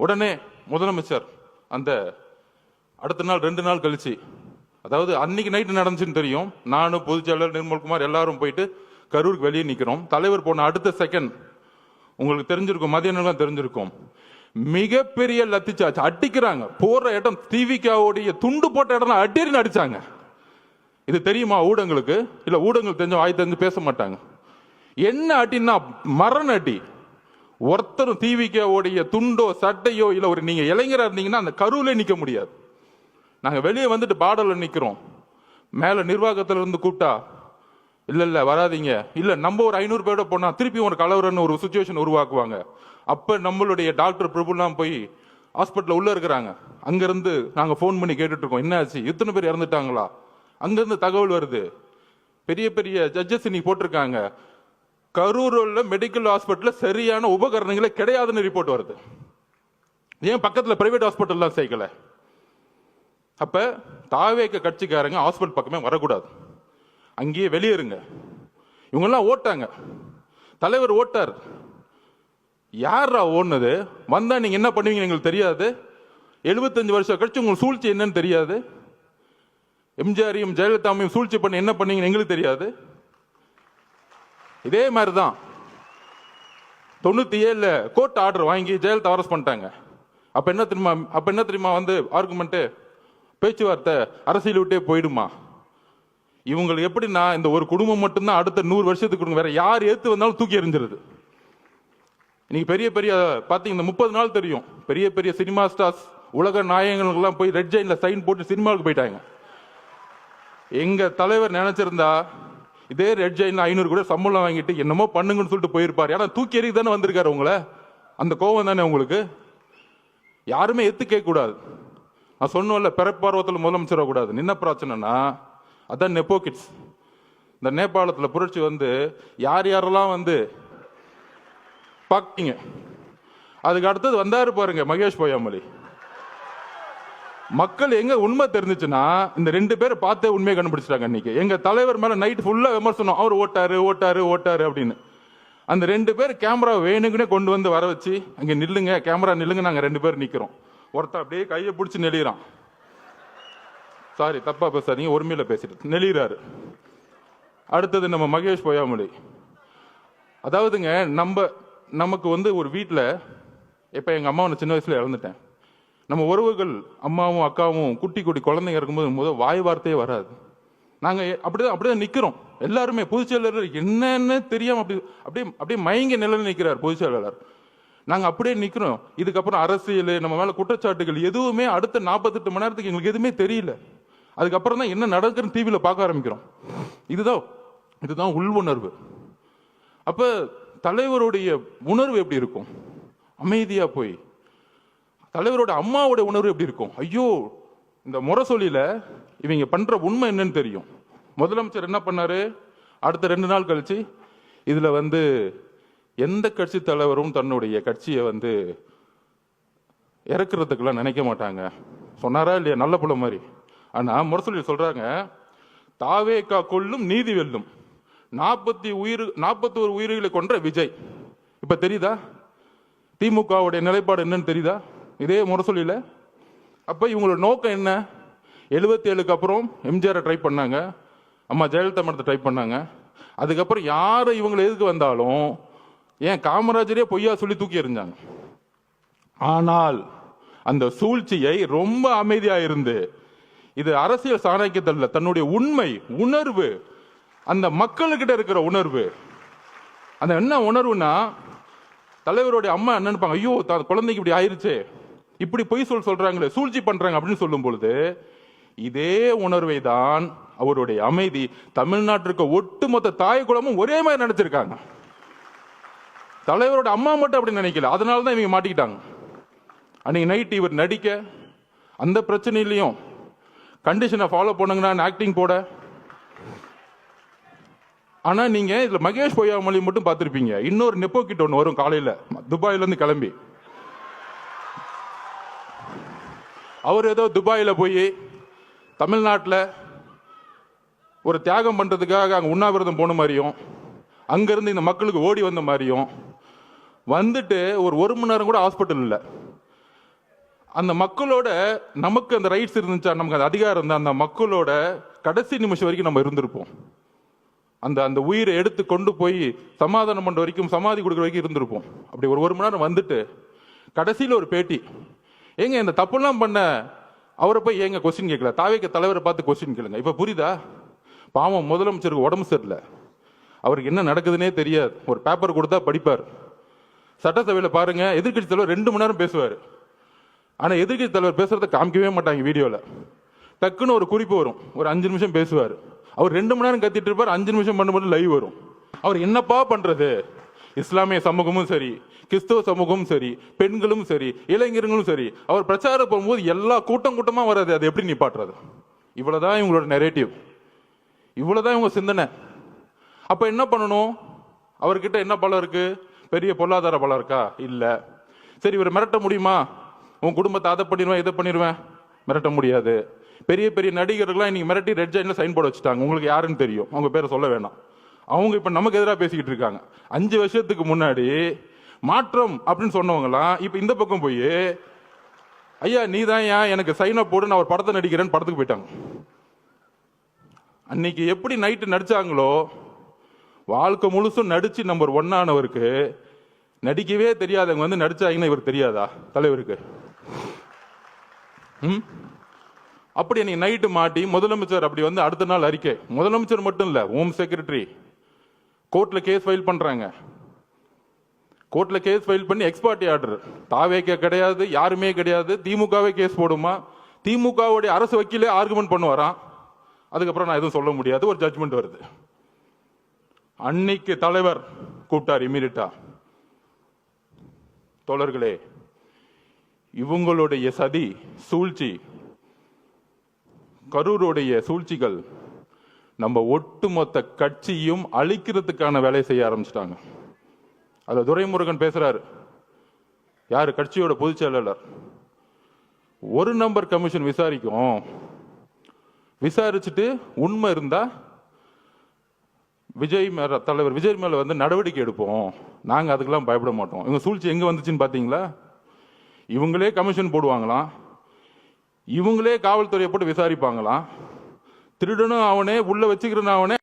உடனே முதலமைச்சர் அந்த அடுத்த நாள் 2 நாள் கழிச்சு, அதாவது அன்னைக்கு நைட்டு நடந்துச்சுன்னு தெரியும், நானும் பொதுச்செயலாளர் நிர்மல்குமார் எல்லாரும் போயிட்டு கரூருக்கு வெளியே நிற்கிறோம். தலைவர் போன அடுத்த செகண்ட் உங்களுக்கு தெரிஞ்சிருக்கும், மதிய நேரம் தெரிஞ்சிருக்கும், மிகப்பெரிய லத்தி சார்ஜ் அடிக்கிறாங்க. போற இடம் டிவிக்காவுடைய துண்டு போட்ட இடம் அடின்னு அடிச்சாங்க. இது தெரியுமா ஊடகங்களுக்கு? இல்ல ஊடகங்கள் தெரிஞ்ச வாய் தெரிஞ்சு பேச மாட்டாங்க. என்ன அடின்னா மரண அடி. ஒருத்தரும் டிவிக்காவுடைய துண்டோ சட்டையோ இல்ல ஒரு நீங்க இளைஞரா இருந்தீங்கன்னா அந்த கருவிலே நிக்க முடியாது. நாங்க வெளியே வந்துட்டு பாடல நிக்கிறோம். மேல நிர்வாகத்துல இருந்து கூப்பிட்டா இல்ல வராதிங்க, இல்ல நம்ம ஒரு 500 பேரோட போனா திருப்பி ஒரு கலவரன்னு ஒரு சுச்சுவேஷன் உருவாக்குவாங்க. அப்ப நம்மளுடைய டாக்டர் பிரபுலாம் போய் ஹாஸ்பிட்டல் உள்ள இருக்கிறாங்க. அங்கிருந்து நாங்க போன் பண்ணி கேட்டுட்டு இருக்கோம், என்ன ஆச்சு, இத்தனை பேர் இறந்துட்டாங்களா? அங்கிருந்து தகவல் வருது, பெரிய பெரிய ஜட்ஜஸ் இன்னைக்கு போட்டிருக்காங்க, கரூர்ல மெடிக்கல் ஹாஸ்பிட்டல் சரியான உபகரணங்களே கிடையாதுன்னு ரிப்போர்ட் வருது. ஏன் பக்கத்துல பிரைவேட் ஹாஸ்பிட்டல்லாம் சேர்க்கல? அப்ப தாவேக்க கட்சிக்காரங்க ஹாஸ்பிட்டல் பக்கமே வரக்கூடாது, அங்கேயே வெளியேறுங்க. இவங்கெல்லாம் ஓட்டாங்க, தலைவர் ஓட்டார். யாரா ஓடுனது? வந்தா நீங்க என்ன பண்ணுவீங்க எங்களுக்கு தெரியாது. 75 வருஷம் கழிச்சு உங்களுக்கு சூழ்ச்சி என்னன்னு தெரியாது. எம்ஜிஆரையும் ஜெயலலிதாவையும் சூழ்ச்சி பண்ணி என்ன பண்ணீங்கன்னு எங்களுக்கு தெரியாது. இதே மாதிரிதான் 97 கோர்ட் ஆர்டர் வாங்கி ஜெயலலிதா அரெஸ்ட் பண்ணிட்டாங்க. அப்ப என்ன தெரியுமா வந்து ஆர்குமெண்ட், பேச்சுவார்த்தை அரசியல் விட்டே போயிடுமா? இவங்களுக்கு எப்படின்னா இந்த ஒரு குடும்பம் மட்டும்தான் அடுத்த 100 வருஷத்துக்கு வேற யார் ஏத்து வந்தாலும் தூக்கி எறிஞ்சிருது. இன்னைக்கு பெரிய பெரிய பாத்தீங்கன்னா 30 நாள் தெரியும், பெரிய பெரிய சினிமா ஸ்டார்ஸ் உலக நாயகங்களுக்கெல்லாம் போய் ரெட் ஜெயின்ல சைன் போட்டு சினிமாவுக்கு போயிட்டாங்க. எங்க தலைவர் நினைச்சிருந்தா இதே ரெட் ஜெயின்ல 500 கூட சம்பளம் வாங்கிட்டு என்னமோ பண்ணுங்கன்னு சொல்லிட்டு போயிருப்பாரு. ஏன்னா தூக்கி எறிக்கு தானே வந்திருக்காரு உங்களை, அந்த கோவம் தானே உங்களுக்கு. யாருமே எத்து கேட்க கூடாது. நான் சொன்னோம்ல, பிறப்பார்வத்தில் முதலமைச்சர் கூடாது. என்ன பிரச்சனைனா அதான் நெப்போ கிட்ஸ். இந்த நேபாளத்தில் புரட்சி வந்து யார் யாரெல்லாம் வந்து பாக்கிங்க, அதுக்கு அடுத்தது வந்தாரு பாருங்க மகேஷ் பொய்யாமொழி. மக்கள் எங்க உண்மை தெரிஞ்சுச்சுன்னா இந்த 2 பேரை பார்த்தே உண்மையை கண்டுபிடிச்சிட்டாங்க. இன்னைக்கு எங்க தலைவர் மேல நைட் ஃபுல்லா விமர்சனம், அவர் ஓட்டாரு ஓட்டாரு ஓட்டாரு அப்படின்னு. அந்த 2 பேர் கேமரா வேணுங்கன்னே கொண்டு வந்து வர வச்சு, அங்க நில்லுங்க கேமரா நில்லுங்க, நாங்க 2 பேர் நிக்கிறோம். ஒருத்தர் அப்படியே கையை பிடிச்சி நெளிறான், சாரி தப்பா பேசாதீங்க, ஒருமையில பேசிட்டு நெளிறாரு. அடுத்தது நம்ம மகேஷ் பொய்யாமொழி. அதாவதுங்க நமக்கு வந்து ஒரு வீட்டில், இப்ப எங்க அம்மாவை சின்ன வயசுல இறந்துட்டேன். நம்ம உறவுகள் அம்மாவும் அக்காவும் குட்டி குட்டி குழந்தைங்க இருக்கும்போது முதல் வாய் வார்த்தையே வராது. நாங்க அப்படிதான் நிக்கிறோம் எல்லாருமே. பொதுச்செயலாளர் என்னன்னு தெரியாம அப்படியே மயங்க நிலையில் நிற்கிறார் பொதுச்செயலாளர். நாங்க அப்படியே நிக்கிறோம். இதுக்கப்புறம் அரசியல், நம்ம மேல குற்றச்சாட்டுகள் எதுவுமே அடுத்த 48 மணி நேரத்துக்கு எங்களுக்கு எதுவுமே தெரியல. அதுக்கப்புறம் தான் என்ன நடக்குதுன்னு டிவியில பார்க்க ஆரம்பிக்கிறோம். இதுதான் உள் உணர்வு. அப்ப தலைவருடைய உணர்வு எப்படி இருக்கும்? அமைதியா போய். தலைவரோட அம்மாவோட உணர்வு எப்படி இருக்கும்? ஐயோ, இந்த முரசொலியில இவங்க பண்ற உண்மை என்னன்னு தெரியும். முதலமைச்சர் என்ன பண்ணாரு? அடுத்த 2 நாள் கழிச்சு இதுல வந்து எந்த கட்சி தலைவரும் தன்னுடைய கட்சியை வந்து இறக்குறதுக்கெல்லாம் நினைக்க மாட்டாங்க சொன்னாரா இல்லையா? நல்ல புள்ள மாதிரி. ஆனா முரசொலியில் சொல்றாங்க, தாவேக்கா கொல்லும் நீதி வெல்லும், 41 உயிர்களை கொன்ற விஜய். இப்ப தெரியுதா திமுகவுடைய நிலைப்பாடு என்னன்னு தெரியுதா? இதே முரசொலியில. அப்ப இவங்களோட நோக்கம் என்ன? 77க்கு அப்புறம் எம்ஜிஆர் ட்ரை பண்ணாங்க, அம்மா ஜெயலலிதா மடத்தை ட்ரை பண்ணாங்க. அதுக்கப்புறம் யாரு இவங்களை எதுக்கு வந்தாலும் ஏன் காமராஜரே பொய்யா சொல்லி தூக்கி எறிஞ்சாங்க. ஆனால் அந்த சூழ்ச்சியை ரொம்ப அமைதியா இருந்து, இது அரசியல் சாணக்கியத்தல்ல, தன்னுடைய உண்மை உணர்வு, அந்த மக்கள்கிட்ட இருக்கிற உணர்வு. அந்த என்ன உணர்வுனா, தலைவருடைய அம்மா என்ன நினைப்பாங்க, ஐயோ குழந்தைக்கு இப்படி ஆயிருச்சு, இப்படி பொய் சொல்றாங்களே, சூழ்ச்சி பண்றாங்க அப்படின்னு சொல்லும் பொழுது, இதே உணர்வை தான் அவருடைய அமைதி தமிழ்நாட்டிற்கு ஒட்டுமொத்த தாய் குலமும் ஒரே மாதிரி நினைச்சிருக்காங்க. தலைவரோட அம்மா மட்டும் அப்படி நினைக்கல. அதனாலதான் இவங்க மாட்டிக்கிட்டாங்க. அன்னைக்கு நைட் இவர் நடிக்க அந்த பிரச்சனையிலையும் கண்டிஷனை ஃபாலோ பண்ணுங்கன்னா ஆக்டிங் போட. ஆனா நீங்க இதுல மகேஷ் பொய்யாமொழி மட்டும் பார்த்திருப்பீங்க. இன்னொரு நெப்போ கிட்ட ஒன்று வரும் காலையில துபாயில இருந்து கிளம்பி. அவர் ஏதோ துபாயில போய் தமிழ்நாட்டில் ஒரு தியாகம் பண்றதுக்காக அங்க உண்ணாவிரதம் போன மாதிரியும், அங்கிருந்து இந்த மக்களுக்கு ஓடி வந்த மாதிரியும் வந்துட்டு ஒரு 1 மணி நேரம் கூட ஹாஸ்பிட்டல் இல்லை. அந்த மக்களோட நமக்கு அந்த ரைட்ஸ் இருந்துச்சா, நமக்கு அந்த அதிகாரம் இருந்தா, அந்த மக்களோட கடைசி நிமிஷம் வரைக்கும் நம்ம இருந்திருப்போம். அந்த அந்த உயிரை எடுத்து கொண்டு போய் சமாதானம் பண்ற வரைக்கும், சமாதி கொடுக்குற வரைக்கும் இருந்திருப்போம். அப்படி ஒரு மணி நேரம் வந்துட்டு கடைசியில் ஒரு பேட்டி, ஏங்க இந்த தப்புலாம் பண்ண அவரை போய் ஏங்க கொஸ்டின் கேட்கல, தாவேக தலைவரை பார்த்து கொஸ்டின் கேளுங்க. இப்ப புரியுதா? பாவம், முதலமைச்சருக்கு உடம்பு சரியில்லை, அவருக்கு என்ன நடக்குதுன்னே தெரியாது, ஒரு பேப்பர் கொடுத்தா படிப்பார். சட்டசபையில் பாருங்க, எதிர்கட்சி தலைவர் 2 மணி நேரம் பேசுவார். ஆனா எதிர்கட்சி தலைவர் பேசுறத காமிக்கவே மாட்டாங்க வீடியோல. டக்குன்னு ஒரு குறிப்பு வரும், ஒரு 5 நிமிஷம் பேசுவார். அவர் 2 மணி நேரம் கத்திட்டு இருப்பார், 5 நிமிஷம் பண்ண லைவ் வரும். அவர் என்னப்பா பண்றது? இஸ்லாமிய சமூகமும் சரி, கிறிஸ்தவ சமூகமும் சரி, பெண்களும் சரி, இளைஞர்களும் சரி, அவர் பிரச்சாரம் போகும்போது எல்லா கூட்டமா வராது. அது எப்படி நிப்பாட்டுறது? இவ்வளவுதான் இவங்களோட நெரேட்டிவ், இவ்வளவுதான் இவங்க சிந்தனை. அப்ப என்ன பண்ணணும்? அவர்கிட்ட என்ன பலம் இருக்கு? பெரிய பொருளாதார பலம் இருக்கா? இல்ல. சரி, இவர் மிரட்ட முடியுமா? உன் குடும்பத்தை அதை பண்ணிடுவேன், இதை பண்ணிடுவேன். மிரட்ட முடியாது. பெரிய பெரிய நடிகர்கள்லாம் இன்னைக்கு மிரட்டி ரெட் ஜாயின்ல சைன் போட வச்சுட்டாங்க. உங்களுக்கு யாருன்னு தெரியும், அவங்க பேரை சொல்ல வேணாம். அவங்க இப்ப நமக்கு எதிராக பேசிக்கிட்டு இருக்காங்க. 5 வருஷத்துக்கு முன்னாடி மாற்றம் அப்படின்னு சொன்னவங்கலாம் இப்ப இந்த பக்கம் போய், ஐயா நீ தான் ஏன் எனக்கு சைன் அப் போடு, நான் ஒரு படத்தை நடிக்கிறேன்னு படத்துக்கு போயிட்டாங்க. அன்னைக்கு எப்படி நைட்டு நடிச்சாங்களோ, வாழ்க்கை முழுசும் நடிச்சு நம்பர் 1 ஆனவருக்கு நடிக்கவே தெரியாதவங்க வந்து நடிச்சாங்கன்னா இவருக்கு தெரியாதா தலைவருக்கு? அப்படி நீ நைட்டு மாட்டி முதலமைச்சர் அப்படி வந்து அடுத்த நாள் அறிக்கை, முதலமைச்சர் மட்டும் இல்ல, ஹோம் செக்ரட்டரி கோர்ட்ல கேஸ் ஃபைல் பண்றாங்க. கோர்ட்ல கேஸ் ஃபைல் பண்ணி எக்ஸ்பார்ட்டி ஆர்டர். தாவேக்க கிடையாது, யாருமே கிடையாது, திமுகவே கேஸ் போடுமா, திமுகவுடைய அரசு வக்கீலே ஆர்குமெண்ட் பண்ணுவாராம். அதுக்கப்புறம் நான் எதுவும் சொல்ல முடியாது, ஒரு ஜட்ஜ்மெண்ட் வருது. அன்னைக்கு தலைவர் கூப்பிட்டார் இமீடியட்டா, தோழர்களே இவங்களுடைய சதி சூழ்ச்சி, கரூருடைய சூழ்ச்சிகள் நம்ம ஒட்டுமொத்த கட்சியும் அழிக்கிறதுக்கான வேலையை செய்ய ஆரம்பிச்சிட்டாங்க. அதுல துரைமுருகன் பேசுறாரு, யாரு? கட்சியோட பொதுச் செயலாளர். 1 நம்பர் கமிஷன் விசாரிக்கும், விசாரிச்சுட்டு உண்மை இருந்தா தலைவர் விஜய் மேல வந்து நடவடிக்கை எடுப்போம், நாங்க அதுக்கெல்லாம் பயப்பட மாட்டோம். இவங்க சூழ்ச்சி எங்க வந்துச்சுன்னு பாத்தீங்களா? இவங்களே கமிஷன் போடுவாங்களாம், இவங்களே காவல்துறையை போட்டு விசாரிப்பாங்களாம். திருடனும் அவனே, உள்ள வச்சுக்கிறனும் அவனே,